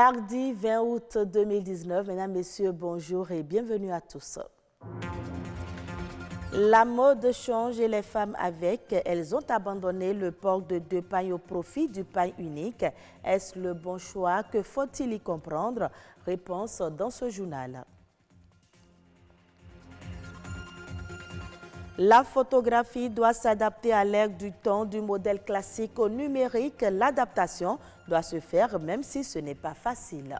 Mardi 20 août 2019, mesdames, messieurs, bonjour et bienvenue à tous. La mode change et les femmes avec. Elles ont abandonné le port de 2 pailles au profit du paille unique. Est-ce le bon choix? Que faut-il y comprendre? Réponse dans ce journal. La photographie doit s'adapter à l'ère du temps, du modèle classique au numérique. L'adaptation doit se faire même si ce n'est pas facile.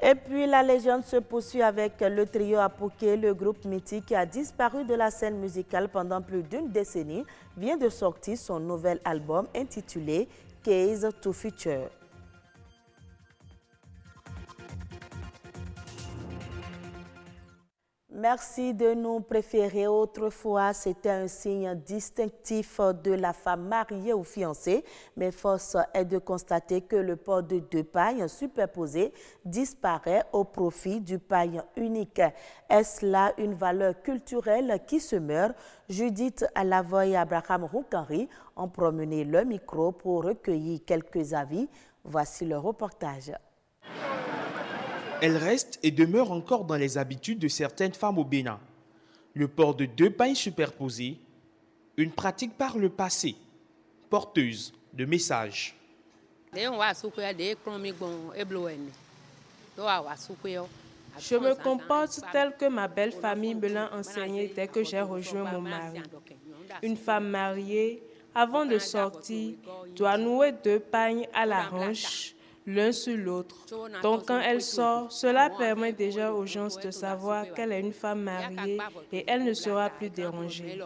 Et puis la légende se poursuit avec le trio Apouké, le groupe mythique qui a disparu de la scène musicale pendant plus d'une décennie, vient de sortir son nouvel album intitulé Case to Future. Merci de nous préférer. Autrefois, c'était un signe distinctif de la femme mariée ou fiancée. Mais force est de constater que le port de 2 pailles superposées disparaît au profit du paille unique. Est-ce là une valeur culturelle qui se meurt? Judith Alavoy et Abraham Roukanri ont promené le micro pour recueillir quelques avis. Voici le reportage. Elle reste et demeure encore dans les habitudes de certaines femmes au Bénin. Le port de 2 pailles superposées, une pratique par le passé, porteuse de messages. Je me comporte tel que ma belle famille me l'a enseigné dès que j'ai rejoint mon mari. Une femme mariée, avant de sortir, doit nouer 2 pailles à la hanche, l'un sur l'autre. Donc quand elle sort, cela permet déjà aux gens de savoir qu'elle est une femme mariée et elle ne sera plus dérangée.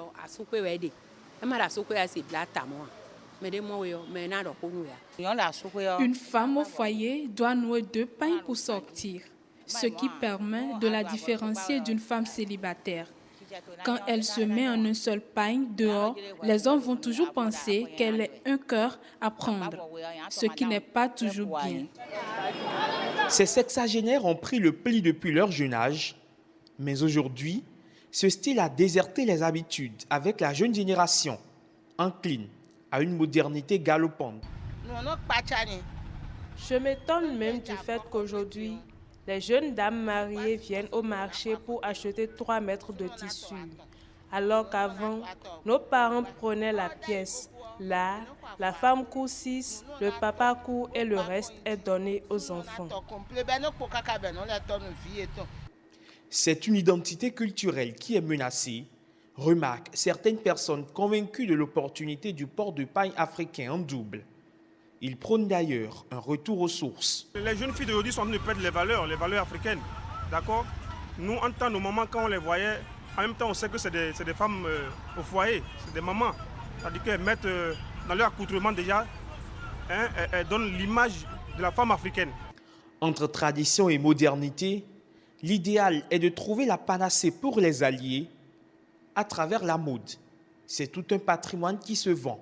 Une femme au foyer doit nouer 2 pailles pour sortir, ce qui permet de la différencier d'une femme célibataire. Quand elle se met en un seul paille dehors, les hommes vont toujours penser qu'elle est un cœur à prendre, ce qui n'est pas toujours bien. Ces sexagénaires ont pris le pli depuis leur jeune âge, mais aujourd'hui, ce style a déserté les habitudes avec la jeune génération, encline à une modernité galopante. Je m'étonne même du fait qu'aujourd'hui, les jeunes dames mariées viennent au marché pour acheter 3 mètres de tissu, alors qu'avant, nos parents prenaient la pièce. Là, la femme coud 6, le papa coud et le reste est donné aux enfants. C'est une identité culturelle qui est menacée, remarquent certaines personnes convaincues de l'opportunité du port de paille africain en double. Ils prônent d'ailleurs un retour aux sources. Les jeunes filles d'aujourd'hui sont en train de perdre les valeurs africaines. D'accord? Nous, en tant que nos mamans, quand on les voyait, en même temps, on sait que c'est des femmes au foyer, c'est des mamans. C'est-à-dire qu'elles mettent dans leur accoutrement déjà, elles donnent l'image de la femme africaine. Entre tradition et modernité, l'idéal est de trouver la panacée pour les alliés à travers la mode. C'est tout un patrimoine qui se vend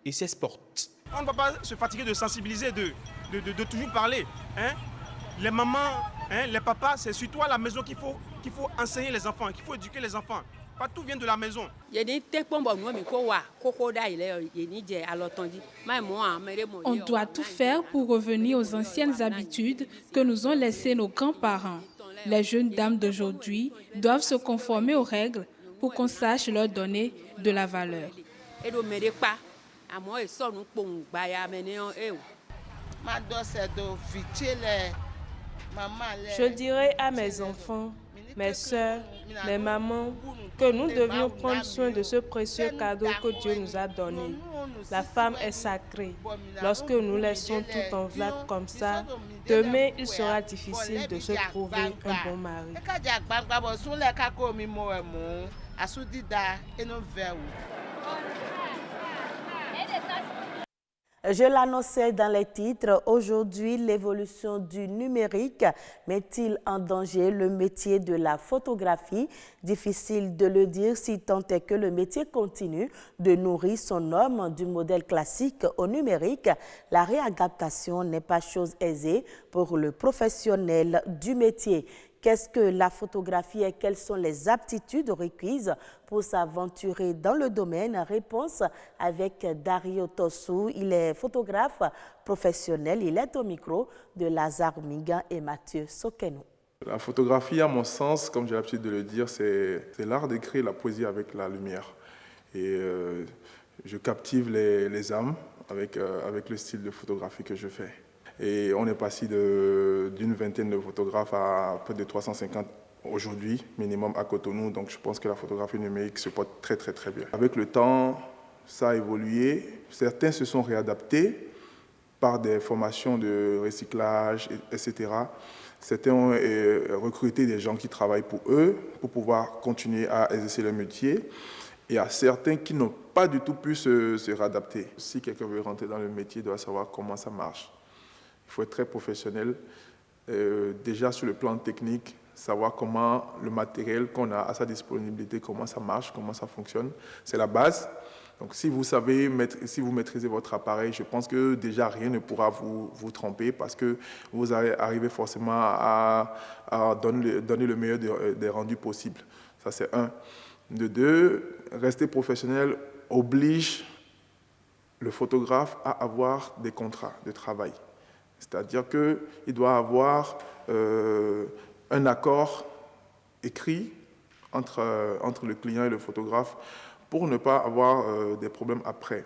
et s'exporte. On ne va pas se fatiguer de sensibiliser, de toujours parler. Les mamans, les papas, c'est surtout à la maison qu'il faut enseigner les enfants, qu'il faut éduquer les enfants. Pas tout vient de la maison. On doit tout faire pour revenir aux anciennes habitudes que nous ont laissées nos grands-parents. Les jeunes dames d'aujourd'hui doivent se conformer aux règles pour qu'on sache leur donner de la valeur. Je dirais à mes enfants, mes sœurs, mes mamans, que nous devions prendre soin de ce précieux cadeau que Dieu nous a donné. La femme est sacrée. Lorsque nous laissons tout en vrac comme ça, demain il sera difficile de se trouver un bon mari. Je l'annonçais dans les titres, aujourd'hui, l'évolution du numérique met-il en danger le métier de la photographie? Difficile de le dire si tant est que le métier continue de nourrir son homme du modèle classique au numérique. La réadaptation n'est pas chose aisée pour le professionnel du métier. Qu'est-ce que la photographie et quelles sont les aptitudes requises pour s'aventurer dans le domaine? Réponse avec Dario Tossou. Il est photographe professionnel. Il est au micro de Lazare Mingan et Mathieu Sokenou. La photographie, à mon sens, comme j'ai l'habitude de le dire, c'est l'art d'écrire la poésie avec la lumière. Et je captive les âmes avec le style de photographie que je fais. Et on est passé d'une vingtaine de photographes à près de 350 aujourd'hui, minimum à Cotonou. Donc je pense que la photographie numérique se porte très très très bien. Avec le temps, ça a évolué. Certains se sont réadaptés par des formations de recyclage, etc. Certains ont recruté des gens qui travaillent pour eux, pour pouvoir continuer à exercer leur métier. Et il y a certains qui n'ont pas du tout pu se réadapter. Si quelqu'un veut rentrer dans le métier, il doit savoir comment ça marche. Il faut être très professionnel. Déjà sur le plan technique, savoir comment le matériel qu'on a à sa disponibilité, comment ça marche, comment ça fonctionne. C'est la base. Donc si vous savez, si vous maîtrisez votre appareil, je pense que déjà rien ne pourra vous tromper parce que vous arrivez forcément à donner le meilleur des rendus possibles. Ça c'est un. De deux, rester professionnel oblige le photographe à avoir des contrats de travail. C'est-à-dire qu'il doit avoir un accord écrit entre le client et le photographe pour ne pas avoir des problèmes après.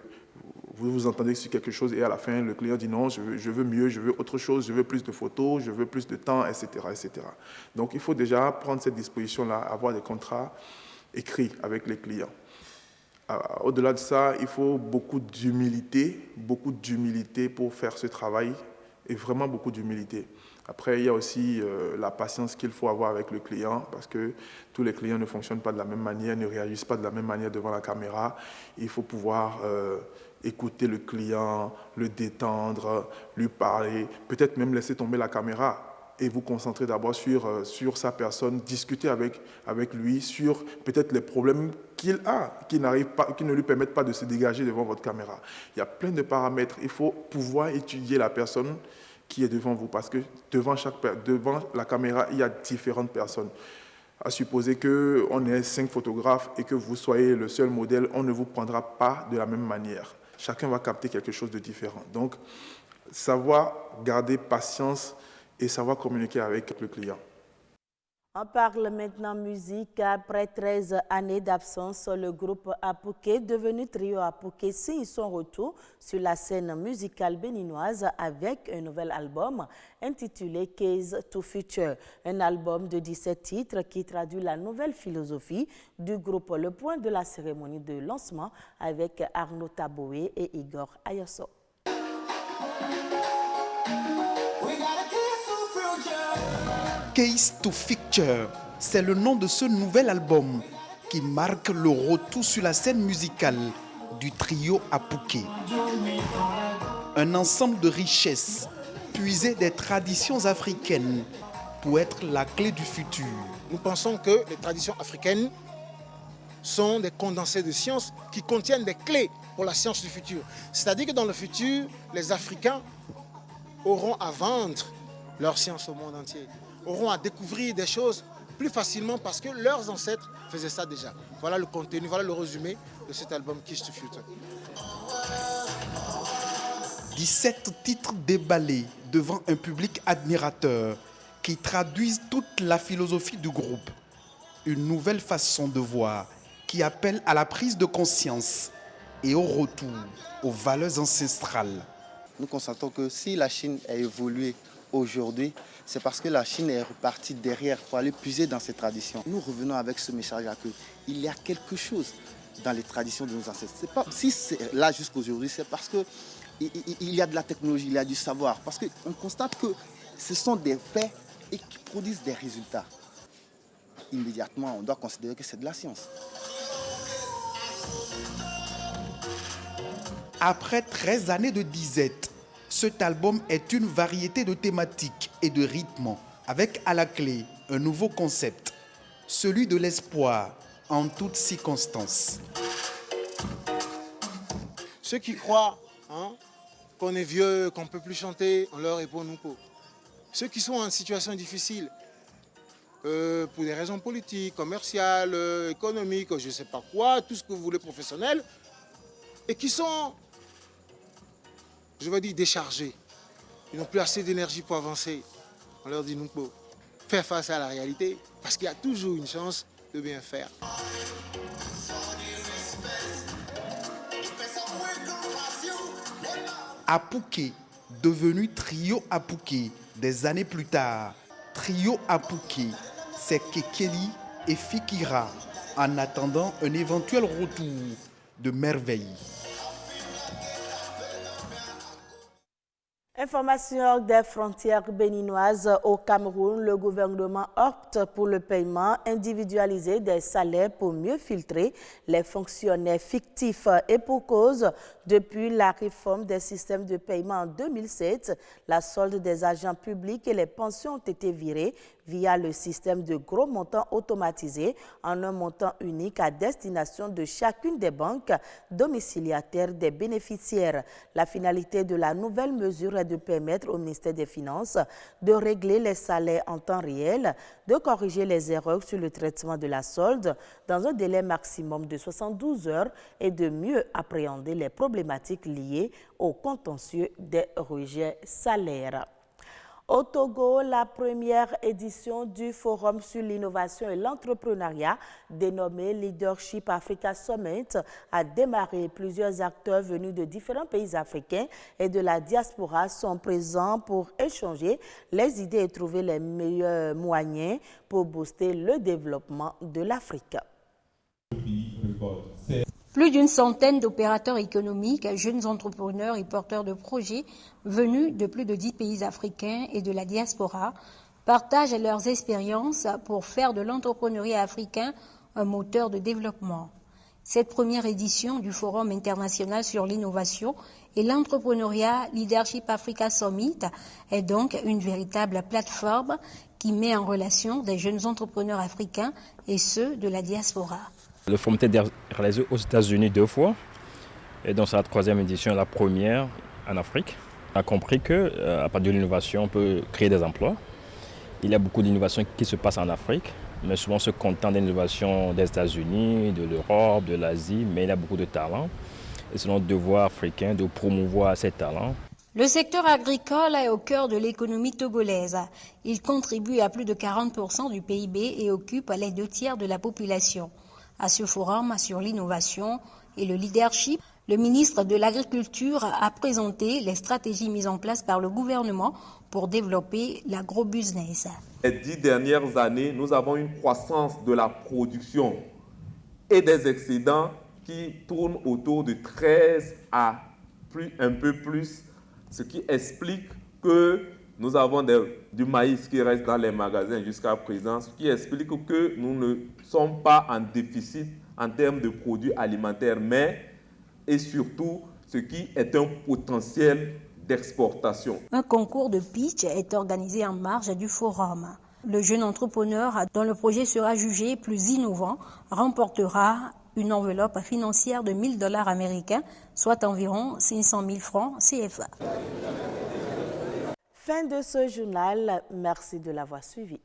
Vous vous entendez sur quelque chose et à la fin, le client dit non, je veux mieux, je veux autre chose, je veux plus de photos, je veux plus de temps, etc., etc. Donc il faut déjà prendre cette disposition-là, avoir des contrats écrits avec les clients. Au-delà de ça, il faut beaucoup d'humilité pour faire ce travail et vraiment beaucoup d'humilité. Après, il y a aussi la patience qu'il faut avoir avec le client parce que tous les clients ne fonctionnent pas de la même manière, ne réagissent pas de la même manière devant la caméra. Il faut pouvoir écouter le client, le détendre, lui parler, peut-être même laisser tomber la caméra et vous concentrer d'abord sur sa personne, discuter avec lui sur peut-être les problèmes qu'il a, qui ne lui permettent pas de se dégager devant votre caméra. Il y a plein de paramètres. Il faut pouvoir étudier la personne qui est devant vous, parce que devant la caméra, il y a différentes personnes. À supposer qu'on ait 5 photographes et que vous soyez le seul modèle, on ne vous prendra pas de la même manière. Chacun va capter quelque chose de différent. Donc, savoir garder patience et savoir communiquer avec le client. On parle maintenant musique. Après 13 années d'absence, le groupe Apouké, devenu trio Apouké, signe son retour sur la scène musicale béninoise avec un nouvel album intitulé Keys to Future. Un album de 17 titres qui traduit la nouvelle philosophie du groupe. Le point de la cérémonie de lancement avec Arnaud Taboué et Igor Ayosso. Keys to Future, c'est le nom de ce nouvel album qui marque le retour sur la scène musicale du trio Apouké. Un ensemble de richesses puisées des traditions africaines pour être la clé du futur. Nous pensons que les traditions africaines sont des condensés de sciences qui contiennent des clés pour la science du futur. C'est-à-dire que dans le futur, les Africains auront à vendre leur science au monde entier, auront à découvrir des choses plus facilement parce que leurs ancêtres faisaient ça déjà. Voilà le contenu, voilà le résumé de cet album Keys to Future. 17 titres déballés devant un public admirateur qui traduisent toute la philosophie du groupe. Une nouvelle façon de voir qui appelle à la prise de conscience et au retour aux valeurs ancestrales. Nous constatons que si la Chine a évolué aujourd'hui, c'est parce que la Chine est repartie derrière pour aller puiser dans ses traditions. Nous revenons avec ce message-là qu'il y a quelque chose dans les traditions de nos ancêtres. Si c'est là jusqu'aujourd'hui, c'est parce qu'il y a de la technologie, il y a du savoir. Parce qu'on constate que ce sont des faits et qui produisent des résultats. Immédiatement, on doit considérer que c'est de la science. Après 13 années de disette, cet album est une variété de thématiques et de rythmes, avec à la clé un nouveau concept, celui de l'espoir en toutes circonstances. Ceux qui croient qu'on est vieux, qu'on ne peut plus chanter, on leur répond non. Ceux qui sont en situation difficile, pour des raisons politiques, commerciales, économiques, je ne sais pas quoi, tout ce que vous voulez, professionnels, et qui sont, je vais dire, déchargés. Ils n'ont plus assez d'énergie pour avancer. On leur dit, nous pouvons faire face à la réalité, parce qu'il y a toujours une chance de bien faire. Apouké, devenu Trio Apouké des années plus tard. Trio Apouké, c'est Kekeli et Fikira, en attendant un éventuel retour de merveille. Information des frontières béninoises au Cameroun, le gouvernement opte pour le paiement individualisé des salaires pour mieux filtrer les fonctionnaires fictifs et pour cause. Depuis la réforme des systèmes de paiement en 2007, la solde des agents publics et les pensions ont été virées via le système de gros montants automatisé en un montant unique à destination de chacune des banques domiciliataires des bénéficiaires. La finalité de la nouvelle mesure est de permettre au ministère des Finances de régler les salaires en temps réel, de corriger les erreurs sur le traitement de la solde dans un délai maximum de 72 heures et de mieux appréhender les problématiques liées au contentieux des rejets salaires. Au Togo, la première édition du Forum sur l'innovation et l'entrepreneuriat, dénommé Leadership Africa Summit, a démarré. Plusieurs acteurs venus de différents pays africains et de la diaspora sont présents pour échanger les idées et trouver les meilleurs moyens pour booster le développement de l'Afrique. Plus d'une centaine d'opérateurs économiques, jeunes entrepreneurs et porteurs de projets venus de plus de 10 pays africains et de la diaspora partagent leurs expériences pour faire de l'entrepreneuriat africain un moteur de développement. Cette première édition du Forum international sur l'innovation et l'entrepreneuriat Leadership Africa Summit est donc une véritable plateforme qui met en relation des jeunes entrepreneurs africains et ceux de la diaspora. Le forum a été réalisé aux États-Unis 2 fois, et dans sa 3e édition, la première en Afrique. On a compris qu'à partir de l'innovation, on peut créer des emplois. Il y a beaucoup d'innovations qui se passent en Afrique, mais souvent on se contente d'innovations des États-Unis, de l'Europe, de l'Asie, mais il y a beaucoup de talents. Et c'est notre devoir africain de promouvoir ces talents. Le secteur agricole est au cœur de l'économie togolaise. Il contribue à plus de 40% du PIB et occupe les 2/3 de la population. À ce forum sur l'innovation et le leadership, le ministre de l'Agriculture a présenté les stratégies mises en place par le gouvernement pour développer l'agrobusiness. Les 10 dernières années, nous avons une croissance de la production et des excédents qui tournent autour de 13 à un peu plus, ce qui explique que nous avons du maïs qui reste dans les magasins jusqu'à présent, ce qui explique que nous ne sommes pas en déficit en termes de produits alimentaires, et surtout ce qui est un potentiel d'exportation. Un concours de pitch est organisé en marge du forum. Le jeune entrepreneur dont le projet sera jugé plus innovant remportera une enveloppe financière de $1000 américains, soit environ 500 000 francs CFA. Fin de ce journal. Merci de l'avoir suivi.